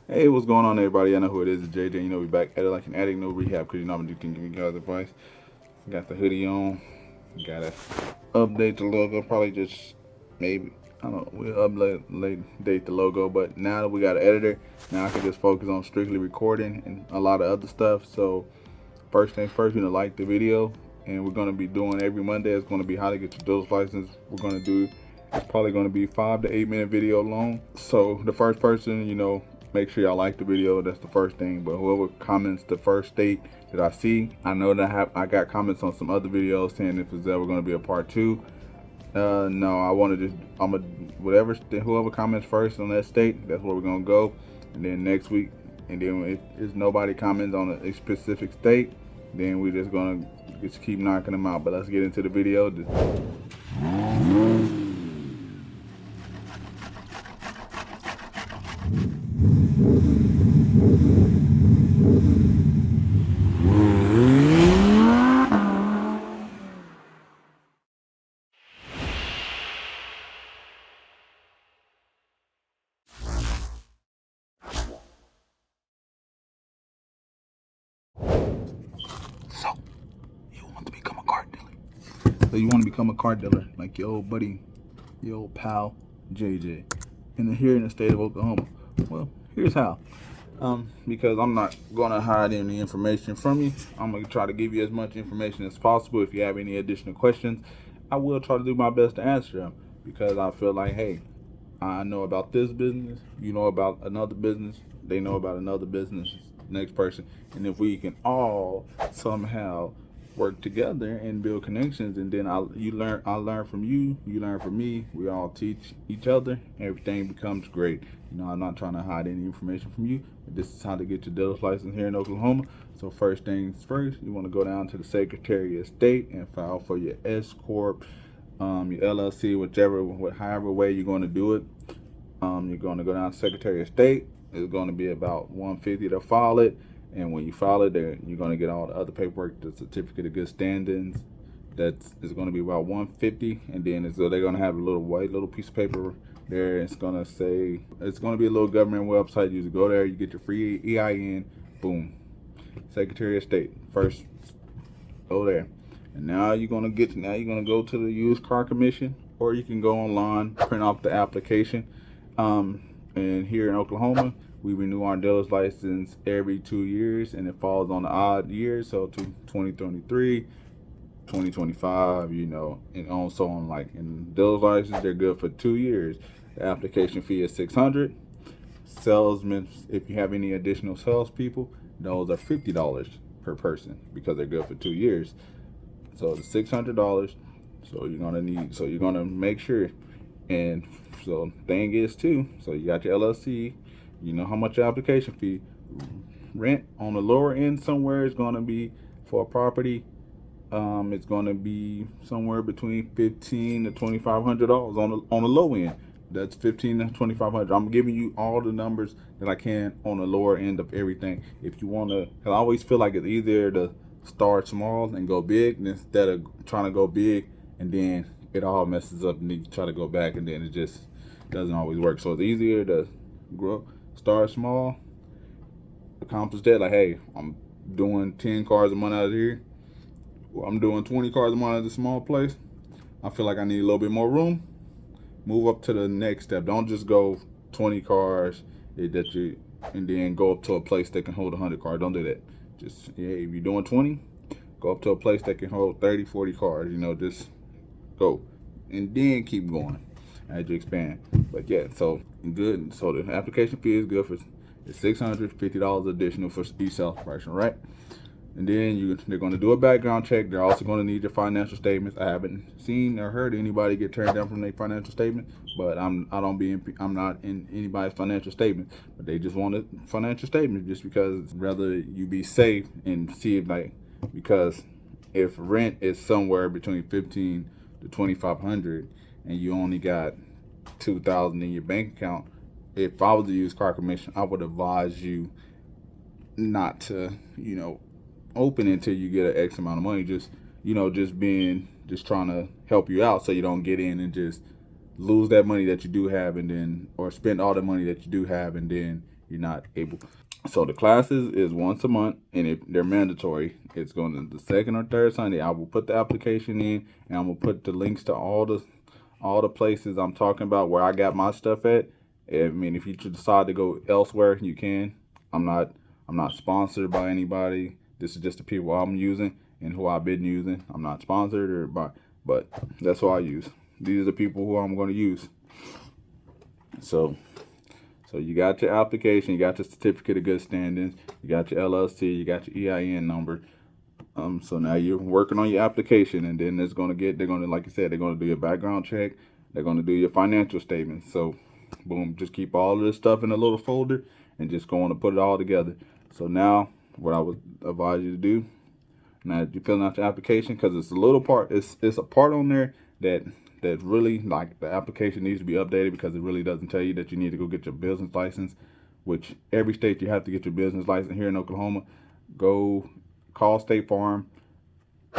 Hey, what's going on, everybody? I know who it is. It's JJ. You know, we back at it like an addict, no rehab, because you know I'm just giving you guys advice. Got the hoodie on. Gotta update the logo. Probably just maybe, I don't know, we'll update the logo. But now that we got an editor, now I can just focus on strictly recording and a lot of other stuff. So, first things first, you know, like the video. And we're going to be doing every Monday. It's going to be how to get your dealer's license. We're going to do, it's probably going to be 5 to 8 minute video long. So the first person, you know, make sure y'all like the video. That's the first thing. But whoever comments the first state that I see, I know that I got comments on some other videos saying if it's ever going to be a part two. No, I want to just, whoever comments first on that state, that's where we're going to go. And then next week, and then if nobody comments on a specific state, then we're just going to just keep knocking them out. But let's get into the video. So, you want to become a car dealer. So you want to become a car dealer like your old buddy, your old pal, JJ. And here in the state of Oklahoma. Well, here's how. Because I'm not gonna hide any information from you. I'm gonna try to give you as much information as possible. If you have any additional questions, I will try to do my best to answer them. Because I feel like, hey, I know about this business, you know about another business, they know about another business, next person, and if we can all somehow work together and build connections, and then I learn from you, you learn from me, we all teach each other, everything becomes great. You know, I'm not trying to hide any information from you, but this is how to get your dealer's license here in Oklahoma. So first things first, you want to go down to the Secretary of State and file for your S corp, your LLC, however way you're going to do it. You're going to go down to Secretary of State. It's going to be about $150 to file it, and when you file it, you're going to get all the other paperwork, the certificate of good standings. That's is going to be about $150, and then so they're going to have a little white little piece of paper there. It's going to say it's going to be a little government website. You just go there, you get your free EIN, boom. Secretary of State first. Go there. And now you're gonna go to the used car commission, or you can go online, print off the application. And here in Oklahoma, we renew our dealer's license every 2 years, and it falls on the odd years, so to 2023, 2025, you know, and on so on. Like in dealer's license, they're good for 2 years. The application fee is $600. Salesmen, if you have any additional salespeople, those are $50 per person because they're good for 2 years. So it's $600. So you're gonna make sure. And so thing is too. So you got your LLC. You know how much your application fee. Rent on the lower end somewhere is gonna be for a property. It's gonna be somewhere between $1,500 to $2,500 on the low end. That's $1,500 to $2,500. I'm giving you all the numbers that I can on the lower end of everything. If you want to, cause I always feel like it's easier to start small and go big instead of trying to go big and then it all messes up and then you try to go back and then it just doesn't always work. So it's easier to start small, accomplish that. Like, hey, I'm doing 10 cars a month out of here. I'm doing 20 cars a month at a small place. I feel like I need a little bit more room. Move up to the next step. Don't just go 20 cars and then go up to a place that can hold 100 cars. Don't do that. Just, yeah, if you're doing 20, go up to a place that can hold 30, 40 cars. You know, just go. And then keep going as you expand. But yeah, so good. So the application fee is good for it's $650 additional for each salesperson, right? And then they're going to do a background check. They're also going to need your financial statements. I haven't seen or heard anybody get turned down from their financial statement, but I'm not in anybody's financial statement. But they just want a financial statement just because rather you be safe and see it because if rent is somewhere between 15 to 2,500 and you only got 2,000 in your bank account, if I was to use car commission, I would advise you not to open until you get an X amount of money. Just trying to help you out so you don't get in and just lose that money that you do have and then or spend all the money that you do have and then you're not able. So the classes is once a month, and if they're mandatory, it's going to the second or third Sunday. I will put the application in, and I'm gonna put the links to all the places I'm talking about where I got my stuff at. I mean, if you decide to go elsewhere, you can. I'm not sponsored by anybody. This is just the people I'm using and who I've been using. I'm not sponsored or by, but that's who I use. These are the people who I'm going to use. So you got your application, you got your certificate of good standings, you got your LLC, you got your EIN number. So now you're working on your application, and then they're going to, like I said, they're going to do your background check. They're going to do your financial statements. So, boom, just keep all of this stuff in a little folder and just go on to put it all together. So now, what I would advise you to do, now that you're filling out your application, because it's a little part, it's a part on there that really, like, the application needs to be updated, because it really doesn't tell you that you need to go get your business license, which every state you have to get your business license. Here in Oklahoma, go call State Farm,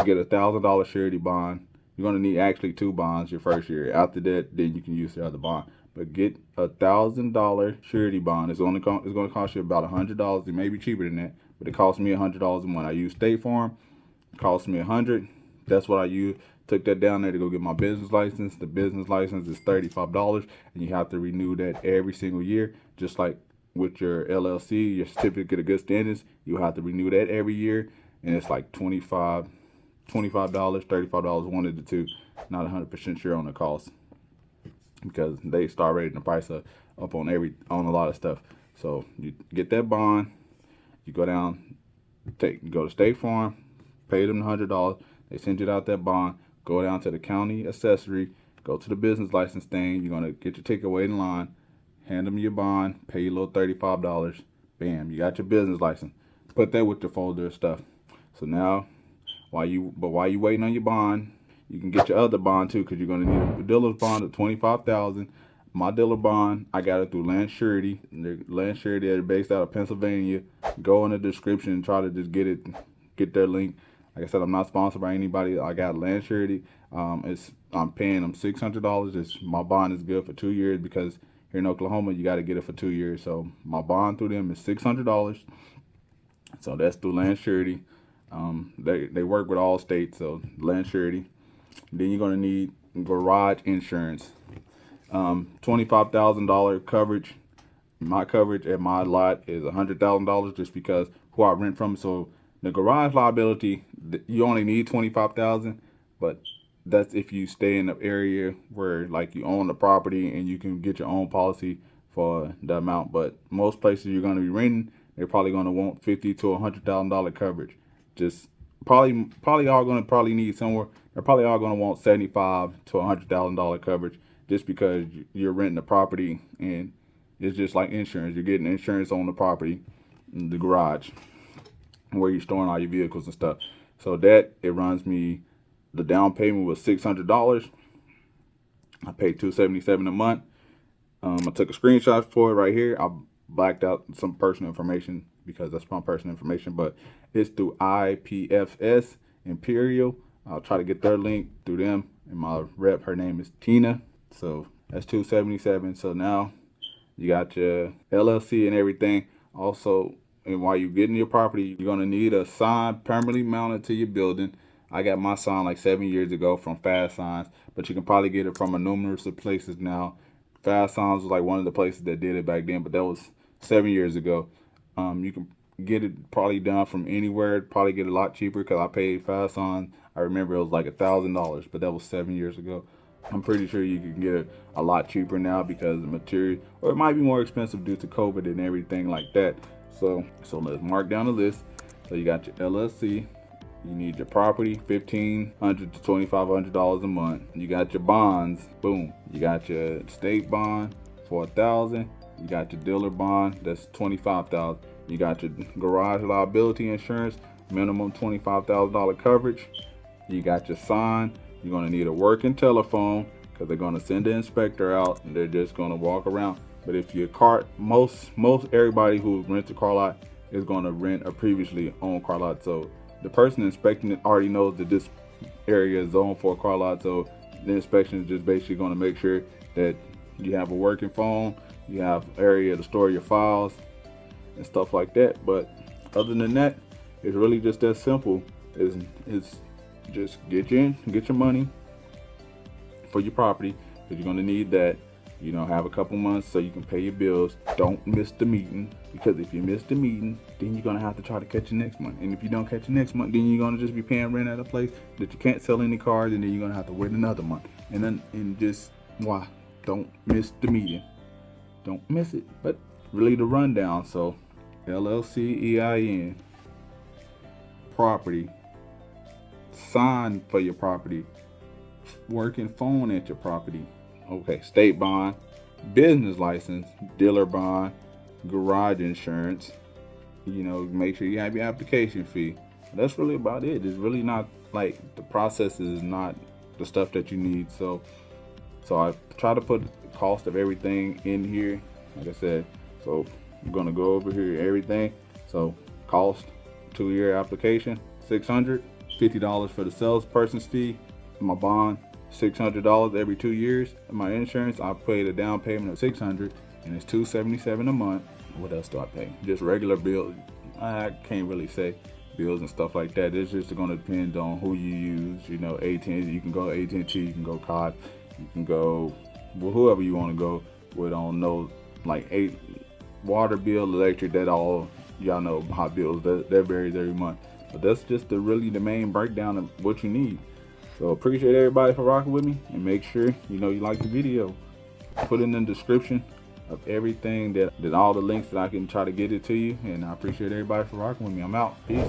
get $1,000 surety bond. You're going to need actually 2 bonds your first year. After that, then you can use the other bond. But get $1,000 surety bond. It's going to cost you about $100. It may be cheaper than that, but it cost me $100 a month. I use State Farm. It cost me $100. That's what I use. Took that down there to go get my business license. The business license is $35, and you have to renew that every single year, just like with your LLC, your certificate of good standards. You have to renew that every year, and it's like $25, $35, one of the two. Not 100% sure on the cost, because they start rating the price up on a lot of stuff. So you get that bond, you go to State Farm, pay them $100. They send you out that bond. Go down to the county accessory, go to the business license thing. You're gonna get your ticket, wait in line, hand them your bond, pay your little $35. Bam, you got your business license. Put that with your folder of stuff. So now, while you waiting on your bond, you can get your other bond too, because you're gonna need a dealer's bond of $25,000. My dealer bond, I got it through Land Surety. Land Surety, they're based out of Pennsylvania. Go in the description and try to just get their link. Like I said, I'm not sponsored by anybody. I got Land Surety. I'm paying them $600. My bond is good for 2 years, because here in Oklahoma you got to get it for 2 years. So my bond through them is $600. So that's through Land Surety. They work with all states, so Land Surety. Then you're gonna need garage insurance. $25,000 coverage. My coverage at my lot is $100,000, just because who I rent from. So the garage liability, you only need $25,000, but that's if you stay in an area where, like, you own the property and you can get your own policy for the amount. But most places you're going to be renting, they're probably going to want $50,000 to $100,000 coverage. Just probably all going to need somewhere. They're probably all going to want $75,000 to $100,000 coverage, just because you're renting the property, and it's just like insurance. You're getting insurance on the property, the garage, where you're storing all your vehicles and stuff. So that, it runs me, the down payment was $600. I paid $277 a month. I took a screenshot for it right here. I blacked out some personal information, because that's my personal information, but it's through IPFS Imperial. I'll try to get their link through them, and my rep, her name is Tina. So that's $277. So now you got your LLC and everything. Also, and while you're getting your property, you're going to need a sign permanently mounted to your building. I got my sign like 7 years ago from Fast Signs, but you can probably get it from a numerous of places now. Fast Signs was like one of the places that did it back then, but that was 7 years ago. You can get it probably done from anywhere. Probably get it a lot cheaper, because I paid Fast Signs. I remember it was like $1,000, but that was 7 years ago. I'm pretty sure you can get it a lot cheaper now, because the material, or it might be more expensive due to COVID and everything like that. So let's mark down the list. So you got your LLC. You need your property, $1,500 to $2,500 a month. You got your bonds, boom. You got your state bond for $1,000. You got your dealer bond, that's $25,000. You got your garage liability insurance, minimum $25,000 coverage. You got your sign. You're gonna need a working telephone, because they're gonna send the inspector out, and they're just gonna walk around. But if your car, most everybody who rents a car lot is gonna rent a previously owned car lot. So the person inspecting it already knows that this area is zoned for a car lot. So the inspection is just basically gonna make sure that you have a working phone, you have area to store your files, and stuff like that. But other than that, it's really just that simple. It's just get your money for your property, because you're going to need that. Have a couple months so you can pay your bills. Don't miss the meeting, because if you miss the meeting, then you're going to have to try to catch the next month. And if you don't catch the next month, then you're going to just be paying rent at a place that you can't sell any cars, and then you're going to have to wait another month. And just why? Don't miss the meeting. Don't miss it. But really the rundown. So LLC EIN, property, sign for your property, working phone at your property. Okay, state bond, business license, dealer bond, garage insurance. Make sure you have your application fee. That's really about it. It's really not like the process is not the stuff that you need. So I try to put the cost of everything in here. Like I said, so I'm gonna go over here everything. So cost, 2-year application, $600, $50 for the salesperson's fee. My bond, $600 every 2 years. And my insurance, I paid a down payment of $600, and it's $277 a month. What else do I pay? Just regular bills. I can't really say bills and stuff like that. It's just going to depend on who you use. AT&T, you can go AT&T, you can go COD, you can go whoever you want to go with on those, like water bill, electric, that all, y'all know hot bills, that varies every month. But that's just really the main breakdown of what you need. So appreciate everybody for rocking with me, and make sure you like the video. Put in the description of everything that all the links that I can try to get it to you. And I appreciate everybody for rocking with me. I'm out. Peace.